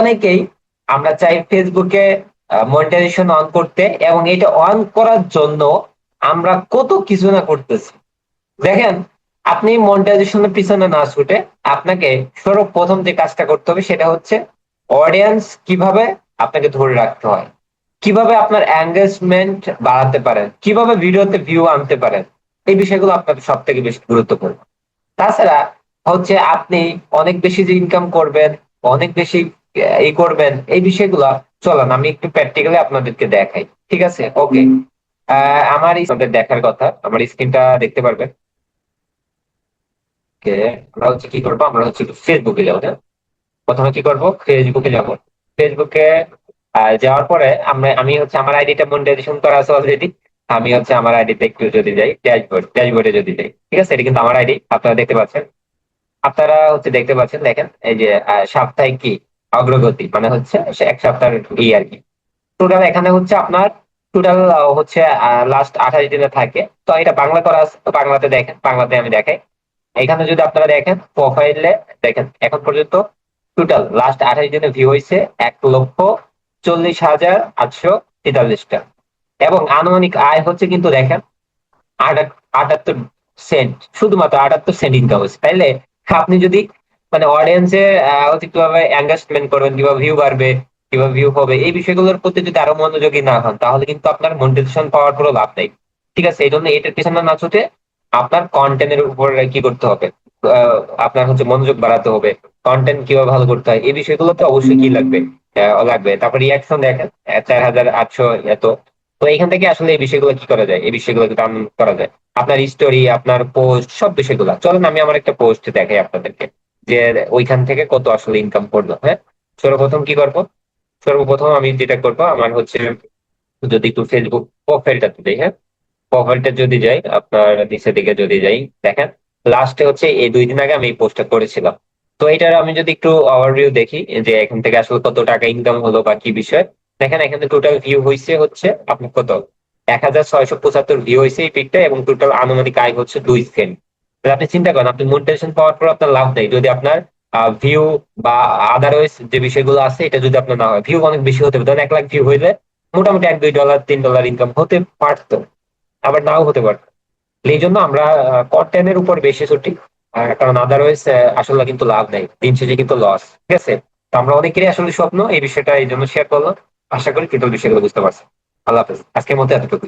অনেকেই আমরা চাই ফেসবুকে মনিটাইজেশন অন করতে, এবং এটা অন করার জন্য আমরা কত কিছু না করতেছি। দেখেন, আপনি মনিটাইজেশনের পিছনে না ছুটে আপনাকে সর্বপ্রথম যে কাজটা করতে হবে সেটা হচ্ছে অডিয়েন্স কিভাবে আপনাকে ধরে রাখতে হয়, কিভাবে আপনার এঙ্গেজমেন্ট বাড়াতে পারেন, কিভাবে ভিডিওতে ভিউ আনতে পারেন। এই বিষয়গুলো আপনার সব থেকে বেশি গুরুত্বপূর্ণ। তাছাড়া হচ্ছে আপনি অনেক বেশি যে ইনকাম করবেন, অনেক বেশি ই করবেন, এই বিষয়গুলো চলেন আমি একটু প্র্যাকটিক্যালি আপনাদেরকে দেখাই। ঠিক আছে, ওকে। আমার আপনাদের দেখার কথা, আমার স্ক্রিনটা দেখতে পারবেন। ওকে, আমরা হচ্ছে কি করবো, আমরা হচ্ছে ফেসবুকে যাবো, হ্যাঁ? প্রথমে কি করব, ফেসবুকে যাব। ফেসবুকে যাওয়ার পরে আমি হচ্ছে আমার আইডিটা মনিটাইজেশন করা আছে অলরেডি। আমি হচ্ছে আমার আইডিতে একটু যদি যাই, ড্যাশবোর্ডে যদি যাই, ঠিক আছে, এটা কিন্তু আমার আইডি, আপনারা দেখতে পাচ্ছেন। আপনারা হচ্ছে দেখতে পাচ্ছেন, দেখেন এই যে সাপ্তাহিক কি অগ্রগতি, মানে হচ্ছে সে এক সপ্তাহের আর কি। টোটাল এখানে হচ্ছে আপনার টোটাল হচ্ছে লাস্ট 28 দিনে থাকে। তো এটা বাংলা করা আছে, তো বাংলাতে দেখেন, বাংলাতে আমি দেখাই। এখানে যদি আপনারা দেখেন প্রোফাইলে, দেখেন এখন পর্যন্ত টোটাল লাস্ট 28 দিনে ভিউ হয়েছে 1,40,843টা। এবং আনুমানিক আয় হচ্ছে কিন্তু দেখেন 78 সেন্ট, শুধুমাত্র 78 সেন্ট ইনকাম হচ্ছে। তাইলে আপনি যদি মানে অডিয়েন্সে কিভাবে এঙ্গেজমেন্ট করবেন, কিভাবে ভিউ বাড়বে, কিভাবে ভিউ হবে, এই বিষয়গুলোর প্রতি যদি আরো মনোযোগী না হন, তাহলে কিন্তু আপনার মনিটাইজেশন পাওয়ার কোনো লাভ নেই। ঠিক আছে, এই জন্য এটার পিছনে না ছুটে আপনার কন্টেন্টের উপর কি করতে হবে, আহ, আপনার হচ্ছে মনোযোগ বাড়াতে হবে। কন্টেন্ট কিভাবে ভালো করতে হয় এই বিষয়গুলোতে অবশ্যই কি লাগবে, লাগবে। তারপর রিয়াকশন দেখেন 4,800 এত। তো এখান থেকে আসলে এই বিষয়গুলো কি করা যায়, এই বিষয়গুলো দাম করা যায়। আপনার স্টোরি, আপনার পোস্ট, সব বিষয়গুলো চলেন আমি আমার একটা পোস্ট দেখাই আপনাদেরকে, যে ওইখান থেকে কত আসলে ইনকাম করলো। হ্যাঁ, সর্বপ্রথম কি করব, সর্বপ্রথম আমি যেটা করবো আমার হচ্ছে, যদি একটু ফেসবুক প্রোফাইলটাতে যাই, হ্যাঁ, প্রোফাইলটা যদি যাই, আপনার নিচের দিকে যদি যাই, দেখেন লাস্টে হচ্ছে এই 2 দিন আগে আমি এই পোস্টটা করেছিলাম। তো এটার আমি যদি একটু ওভারভিউ দেখি, যে এখান থেকে আসলে কত টাকা ইনকাম হলো বা কি বিষয়। দেখেন এখানে টোটাল ভিউ হয়েছে হচ্ছে আপনার কত, 1,675 ভিউ হয়েছে এই পিকটা, এবং টোটাল আনুমানিক আয় হচ্ছে 2 সেন্ট। তাহলে আপনি চিন্তা করেন, আপনি মনিটাইজেশন পাওয়ার পর আপনার লাভ নেই যদি আপনার ভিউ বা আদারওয়াইজ যে বিষয়গুলো আছে এটা যদি আপনার না হয়। ভিউ অনেক বেশি হতে পারে, ধরেন 1 লাখ ভিউ হইলে মোটামুটি $1-2 $3 ইনকাম হতে পারতো, আবার নাও হতে পারতো। এই জন্য আমরা কন্টেন্টের উপর বেশি ছুটি, কারণ আদারওয়াইজ আসলে কিন্তু লাভ নেই, দিন শেষে কিন্তু লস। ঠিক আছে, তো আমরা অনেকেরই আসলে স্বপ্ন এই বিষয়টা, এই জন্য শেয়ার করলাম। আশা করি কিন্তু বিষয়গুলো বুঝতে পারছি। আল্লাহ হাফেজ, আজকের মতো এতটুকু।